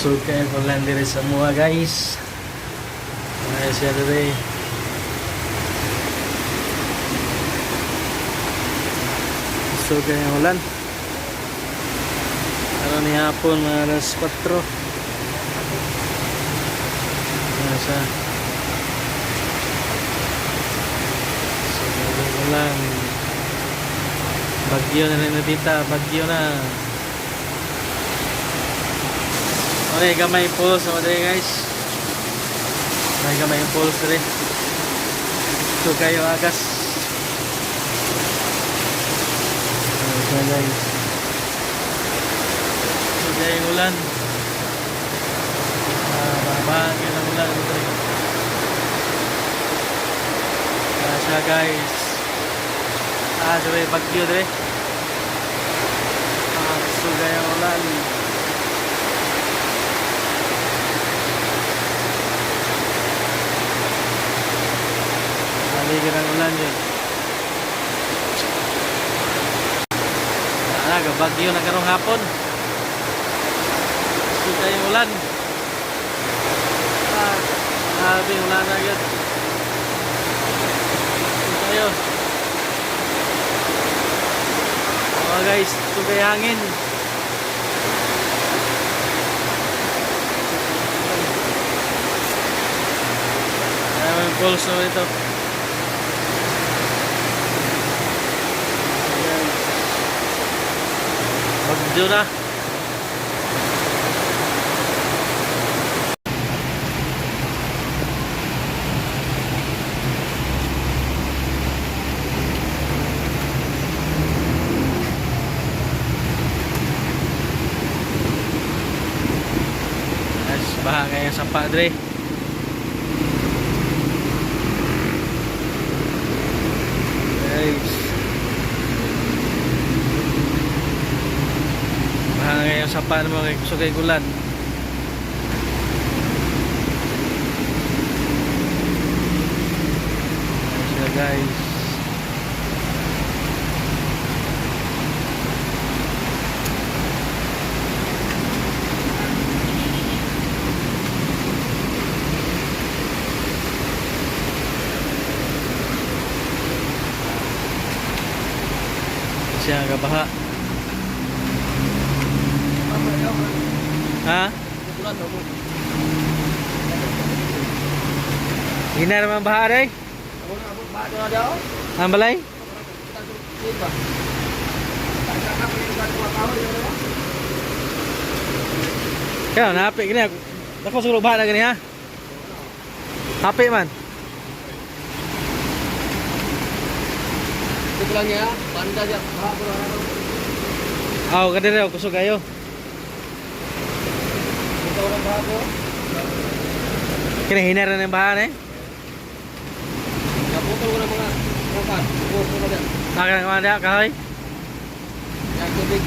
Kusog kayo kung lang diri sa mua guys. Ay siya diri. Kusog kayo yung ulan. Ano ni hapon mga alas 4. Ano siya. Kusog kayo yung ulan. Bagyo na rin dito. Bagyo na. Okay, gamay pulse ako dali guys. May gamay pulse dali. Ito kayo agas. Okay guys. Ito kayo yung ulan. Babahagin ang ulan dali. Kaya siya guys. Dali bagyo dali. Ito kayo yung ulan. Maligid ang ulan yun. Bagyo na karong hapon. Suka yung ulan. Grabe yung ulan agad. Suka yun. Oh guys, suka yung hangin. May pulse na ito. Bagyo na. Guys, baha kayo sa padre. Guys. Ngayon sa paano mo gusto kay gulan. Ayan guys. Siya gabaha. Ha? Hina naman baha rin? Ang balay? Kaya nahapi gini. Ako siguro baha na gini ha? Hapi man. Ito lang ya, banda dyan. Baha ko lang ako. Ako kadiri ako kusog kayo. Kini hinar na ng bahan eh. Naputol ko ng mga rokan. Naputol ko na dyan. Naka mga dia kahoy. Yan, tubig.